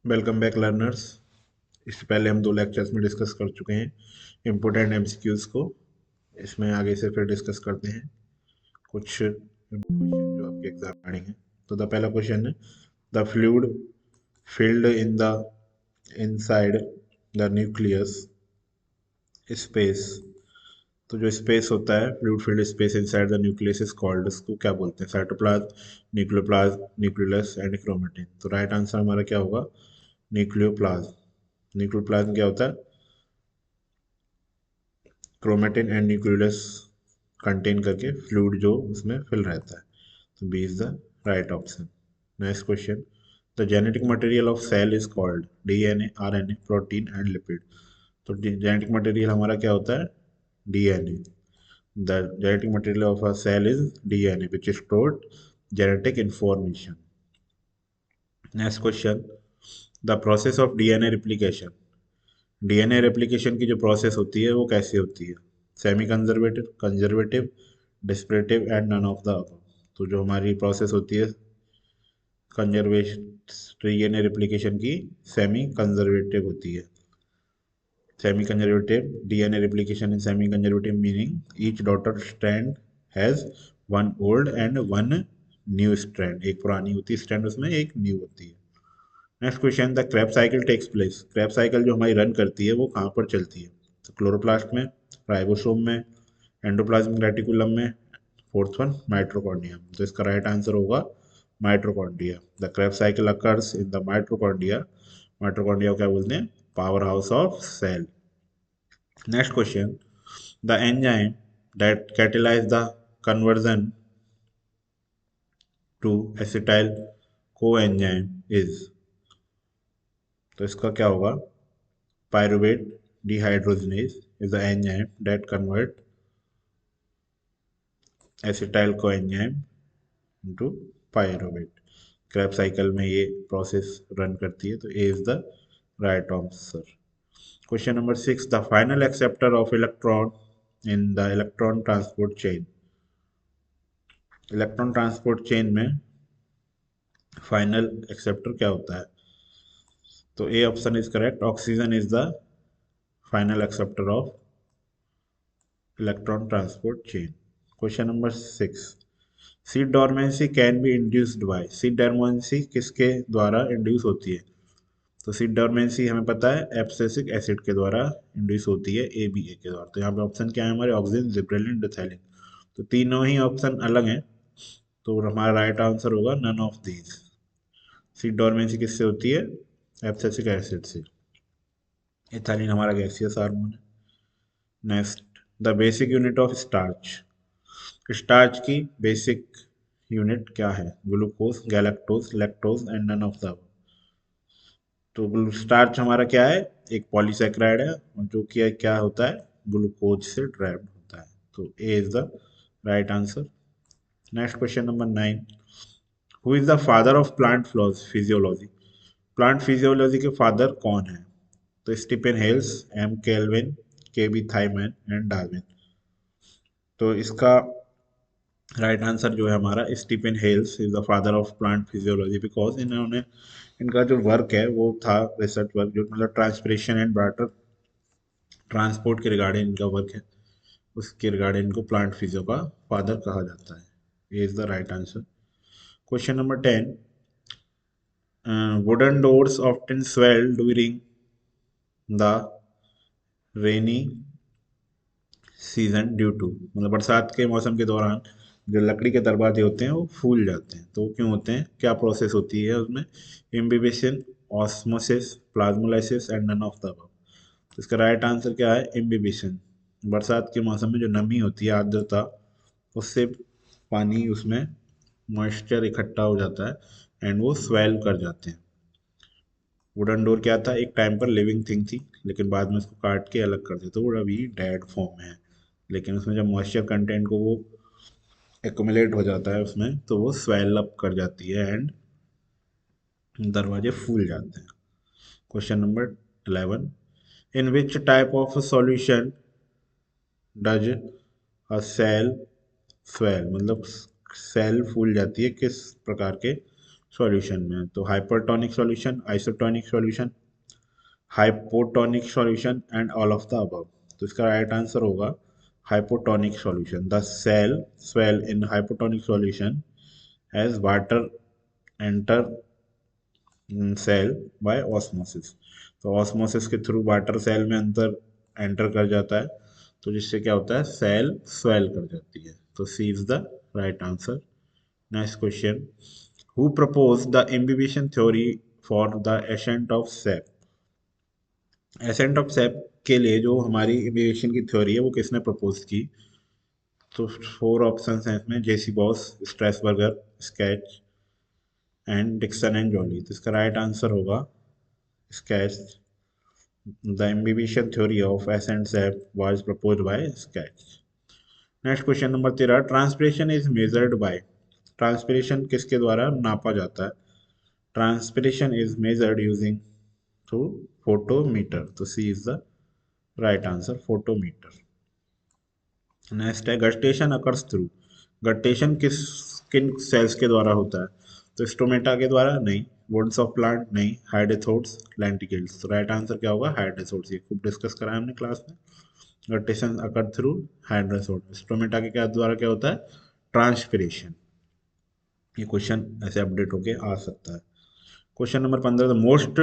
Welcome back learners. इससे पहले हम 2 लेक्चर्स में डिस्कस कर चुके हैं इम्पोर्टेंट एमसीक्यूज को। इसमें आगे से फिर डिस्कस करते हैं कुछ क्वेश्चन जो आपके एग्जाम में आएंगे। तो द पहला क्वेश्चन है, the fluid filled in the inside the nucleus space. तो जो स्पेस होता है, fluid filled space inside the nucleus is called, उसको क्या बोलते हैं? Cytoplasm, nucleoplasm, nucleus and chromatin. तो राइट आंसर हमारा क्या होगा? न्यूक्लियोप्लाज्म। न्यूक्लियोप्लाज्म क्या होता है? क्रोमेटिन एंड न्यूक्लियस कंटेन करके फ्लूइड जो उसमें फिल रहता है। तो B is the right option. Next question, the genetic material of cell is called DNA, RNA, protein and lipid. तो जेनेटिक मटेरियल हमारा क्या होता है? DNA. The genetic material of a cell is DNA which stored genetic information. Next question, the process of DNA replication. DNA replication की जो process होती है वो कैसे होती है? Semi conservative, conservative, dispersive and none of the above. तो जो हमारी प्रोसेस होती है कंजर्वेशन डीएनए रेप्लिकेशन की, सेमी कंजर्वेटिव होती है। Semi conservative DNA replication in semi conservative meaning each daughter strand has one old and one new strand. एक पुरानी होती है स्ट्रैंड, उसमें एक न्यू होती है। Next question, the Krebs cycle takes place. Krebs cycle जो हमारी रन करती है वो कहाँ पर चलती है? तो क्लोरोप्लास्ट में, राइबोसोम में, एंडोप्लाज्मिक रेटिकुलम में, फोर्थ वन माइटोकॉन्ड्रिया। तो इसका राइट आंसर होगा mitochondria. The Krebs cycle occurs in the mitochondria. Mitochondria को क्या बोलते हैं? Power house of cell. Next question, the enzyme that catalyse the conversion to acetyl coenzyme is. तो इसका क्या होगा? Pyruvate dehydrogenase is the enzyme that convert acetyl coenzyme into pyruvate. Krebs cycle में ये प्रोसेस रन करती है। तो A is the right answer. Question number 6, the final acceptor of electron in the electron transport chain. Electron transport chain में final acceptor क्या होता है? तो A option is correct, oxygen is the final acceptor of electron transport chain. Question number 6, seed dormancy can be induced by. Seed dormancy किसके द्वारा induce होती है? तो सीड डोरमेंसी हमें पता है एब्सिसिक एसिड के द्वारा इंड्यूस होती है, एबीए के द्वारा। तो यहाँ पे ऑप्शन क्या है हमारे? Oxygen, gibberellin, ethylene. तो तीनों ही ऑप्शन अलग हैं, तो हमारा राइट आंसर होगा none of these. Seed dormancy किससे होती है? एब्सिसिक एसिड से। इथाइलिन हमारा गैसियस हार्मोन है। Next, the basic unit of starch. Starch की बेसिक यूनिट क्या है? Glucose, galactose, lactose and none of the. तो स्टार्च हमारा क्या है? एक पॉलीसैकेराइड है, और जो कि क्या होता है? ग्लूकोज से ड्राइव्ड होता है। तो A is the right answer. Next question number 9, who is the father of plant physiology. Plant physiology के फादर कौन है? तो Stephen Hales, M Kelvin, K B Thimann and Darwin. तो इसका राइट आंसर जो है हमारा, Stephen Hales is the father of plant physiology, because इन्होंने, इनका जो वर्क है वो था रिसर्च वर्क, जो मतलब ट्रांसपिरेशन एंड वाटर ट्रांसपोर्ट के रिगार्डिंग इनका वर्क है। उसके रिगार्डिंग इनको प्लांट फिजियो का फादर कहा जाता है। ये is the right answer. Question number 10, wooden doors often swell during the rainy season due to. मतलब बरसात के मौसम के दौरान जो लकड़ी के दरवाजे होते हैं वो फूल जाते हैं। तो वो क्यों होते हैं? क्या प्रोसेस होती है उसमें? Imbibition, osmosis, plasmolysis and none of the above. तो इसका राइट आंसर क्या है? इम्बिबिशन। बरसात के मौसम में जो नमी होती है, आर्द्रता, उससे पानी उसमें मॉइस्चर इकट्ठा हो जाता है एंड वो स्वेल कर जाते हैं। वुडन डोर क्या था? एक टाइम पर लिविंग थिंग थी, लेकिन बाद में उसको काट के अलग कर दिया, तो वो अभी डेड फॉर्म में है। लेकिन उसमें जब मॉइस्चर कंटेंट को वो एक्युमुलेट हो जाता है उसमें, तो वो स्वेल अप कर जाती है एंड दरवाजे फूल जाते हैं। Question number 11, in which type of solution does a cell swell. मतलब सेल फूल जाती है किस प्रकार के सॉल्यूशन में, तो hypertonic solution, isotonic solution, hypotonic solution and all of the above. तो इसका राइट आंसर होगा hypotonic solution. The cell swell in hypotonic solution as water enter cell by osmosis. तो ऑस्मोसिस के थ्रू वाटर सेल में अंदर enter कर जाता है, तो जिससे क्या होता है, सेल स्वेल कर जाती है। तो C is the right answer. Next question, who propose the imbibition theory for the ascent of sap. Ascent of sap के लिए जो हमारी इम्बिबिशन की थ्योरी है वो किसने प्रपोज की? तो फोर ऑप्शंस हैं इसमें, J C Bose, Strasburger, Sketch and Dixon and Joly. तो इसका राइट आंसर होगा Sketch. The imbibition theory of S and SAP was proposed by Sketch. Next question number 13, transpiration is measured by. Transpiration किसके द्वारा नापा जाता है? Transpiration is measured using through photometer. तो C is the right answer, photometer. Next है, guttation occurs through. गस्टेशन किस किन sales के द्वारा होता है? तो स्टोमेटा के द्वारा नहीं, वुड्स ऑफ प्लांट नहीं, हाइडेथोट्स, लेंटिकल्स। तो राइट आंसर क्या होगा? हाइडेथोट्स। ये खूब डिस्कस करा है हमने क्लास में। गस्टेशन अकर थ्रू हाइड्रोसोट। स्टोमेटा के क्या द्वारा क्या होता है? ट्रांसपिरेशन। ये क्वेश्चन ऐसे अपडेट होके आ सकता है। Question number 15, the most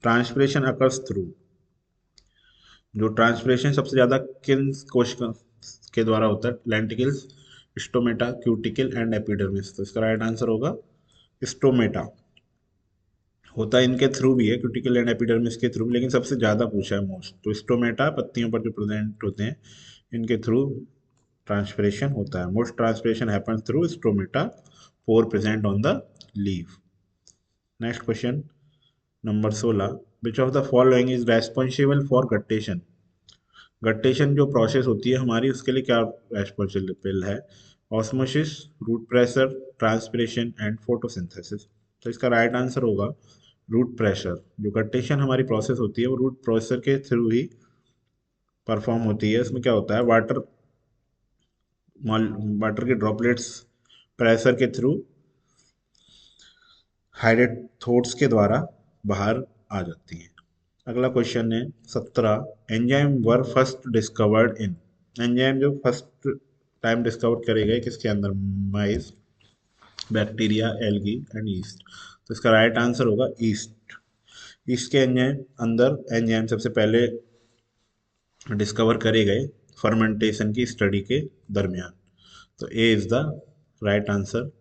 transpiration occurs through. जो ट्रांसपिरेशन सबसे ज्यादा किन कोशिका के द्वारा होता है? Lenticels, stomata, cuticle and epidermis. तो इसका राइट आंसर होगा स्टोमेटा। होता इनके थ्रू भी है, क्यूटिकल एंड एपिडर्मिस के थ्रू, लेकिन सबसे ज्यादा पूछा है मोस्ट। तो स्टोमेटा पत्तियों पर जो प्रेजेंट होते हैं, इनके थ्रू ट्रांसपिरेशन होता है। Most transpiration happens through stomata, pore present on the leaf. Next question number 16, which of the following is responsible for guttation. Guttation जो प्रोसेस होती है हमारी, उसके लिए क्या रेस्पॉन्सिबल है? Osmosis, root pressure, transpiration and photosynthesis. तो इसका राइट आंसर होगा रूट प्रेशर। जो गट्टेशन हमारी प्रोसेस होती है वो रूट प्रेशर के थ्रू ही परफॉर्म होती है। इसमें क्या होता है, वाटर के ड्रॉपलेट्स प्रेशर के थ्रू हाइड्रेट के द्वारा बाहर आ जाती हैं। अगला क्वेश्चन है 17, enzyme were first discovered in. Enzyme जो फर्स्ट टाइम डिस्कवर करे गए किसके अंदर? माइस, बैक्टीरिया, एल्गी एंड ईस्ट। तो इसका राइट आंसर होगा ईस्ट। ईस्ट के एंजाइम अंदर एंजाइम सबसे पहले डिस्कवर करे गए फर्मेंटेशन की स्टडी के दरमियान। तो A is the right answer,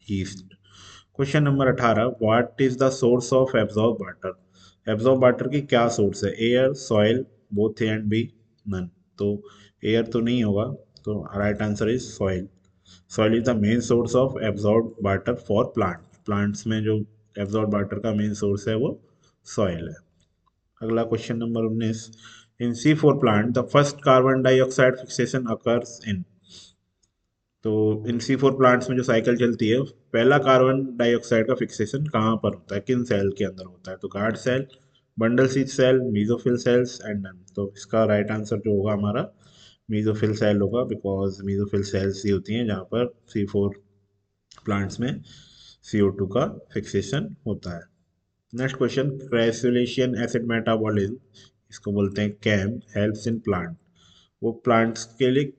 yeast. Question number 18, what is the source of absorb water. Absorb water की क्या सोर्स है? Air, soil, both A and B, none. तो एयर तो नहीं होगा, तो right answer is soil. Soil is the main source of absorb water for plant. Plants में जो एब्जॉर्ब वाटर का मेन सोर्स है वो सॉइल है। अगला question number 19, in C four plant the first carbon dioxide fixation occurs in. तो इन सी four plants में जो साइकिल चलती है, पहला कार्बन डाइऑक्साइड का फिक्सेशन कहाँ पर होता है, किन सेल के अंदर होता है? तो guard cell, bundle sheath cell, mesophyll cells and none. तो इसका राइट आंसर जो होगा हमारा मीजोफिल सेल होगा, बिकॉज मीजोफिल सेल्स ही होती हैं जहाँ पर सी फोर प्लांट्स में CO2 का फिक्सेशन होता है। नेक्स्ट क्वेश्चन, क्रेसुलेशन एसिड मेटाबॉलिज्म, इसको बोलते हैं कैम, हेल्प्स इन प्लांट। वो प्लांट्स के लिए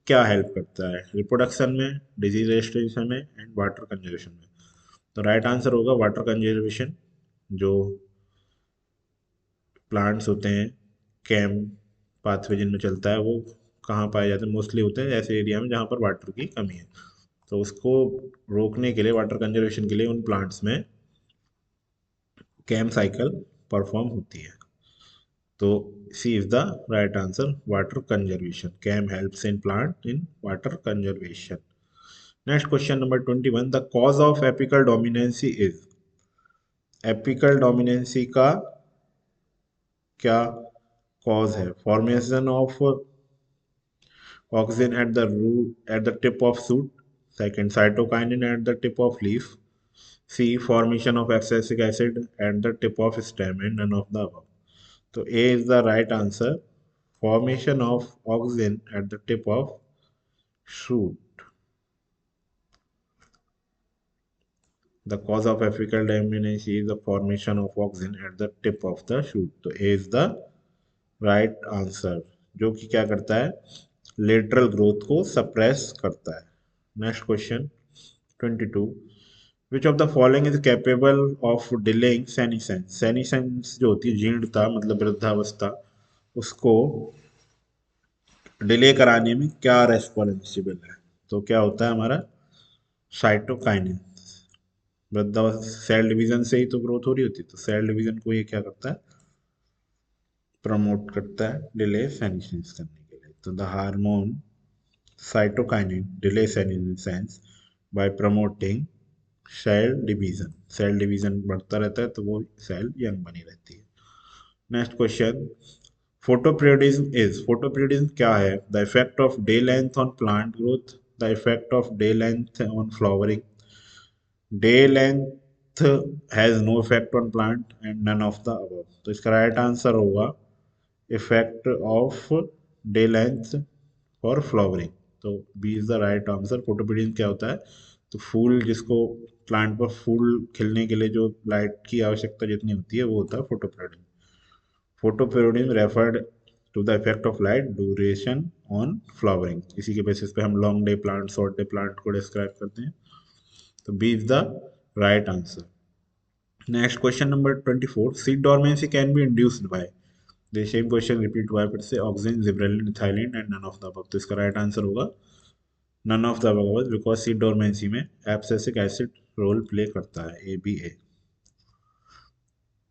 क्या हेल्प करता है? रिप्रोडक्शन में, डिजीज रेजिस्टेंस में एंड वाटर कंजर्वेशन में। तो राइट आंसर होगा वाटर कंजर्वेशन। जो प्लांट्स होते हैं कैम पाथवे जिनमें चलता है, वो कहाँ पाए जाते हैं? मोस्टली होते हैं ऐसे एरिया में जहाँ पर वाटर की कमी है। तो उसको रोकने के लिए, वाटर कंजर्वेशन के लिए, उन प्लांट्स में कैम साइकिल परफॉर्म होती है। तो C is the right answer, water conservation. CAM helps in plant in water conservation. Next question number 21, the cause of apical dominance is. Apical dominance का क्या cause है? Formation of oxygen at the root at the tip of shoot, second cytokinin at the tip of leaf, C formation of abscisic acid at the tip of stem and none of the above. तो A is the right answer, formation of oxygen at the tip of shoot. The cause of apical dominance is the formation of auxin eight the tip of the shoot. तो A is the right answer, जो कि क्या करता है, lateral growth को suppress करता है। Next question 22, which of the following is capable of delaying senescence. Senescence जो होती है जीर्णता मतलब वृद्धावस्था, उसको डिले कराने में क्या रेस्पॉन्सिबल है। तो क्या होता है हमारा साइटोकाइनिन। वृद्धावस्था सेल डिवीजन से ही तो ग्रोथ हो रही होती है, तो सेल डिवीजन को ये क्या करता है, प्रमोट करता है डिले सेनेसेंस करने के लिए। तो the hormone cytokinin delay senescence by promoting cell division. Cell division बढ़ता रहता है तो वो सेल यंग बनी रहती है। Next question, photoperiodism is, photoperiodism क्या है, the effect of day length on plant growth, the effect of day length on flowering, day length has no effect on plant and none of the above. तो इसका right answer होगा effect of day length for flowering. तो B is the right answer. Photoperiodism क्या होता है, तो फूल जिसको plant पर फूल खिलने के लिए जो लाइट की आवश्यकता जितनी होती है वो होता है photoperiodism. Photoperiodism referred to the effect of light duration on flowering. इसी के बेसिस पे हम long day plant short day plant को डिस्क्राइब करते हैं। तो B is the right answer. Next question number 24, seed dormancy can be induced by, the same question repeat हुआ है फिर से, auxin, gibberellin, ethylene and none of the above. तो इसका राइट आंसर होगा none of the above, because seed dormancy में abscisic acid role play करता है, A B A.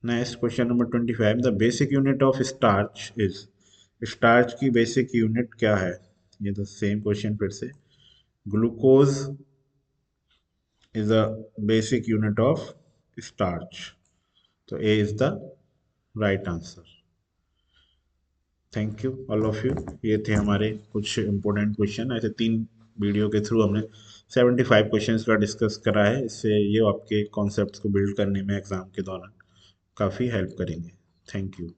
Next question number 25, the basic unit of starch is, starch की basic unit क्या है। ये तो सेम क्वेश्चन फिर से, glucose is the basic unit of starch. तो A is the right answer. Thank you all of you. ये थे हमारे कुछ इंपॉर्टेंट क्वेश्चन। ऐसे 3 वीडियो के थ्रू हमने 75 क्वेश्चंस का डिस्कस करा है। इससे ये आपके कॉन्सेप्ट्स को बिल्ड करने में एग्जाम के दौरान काफ़ी हेल्प करेंगे। Thank you.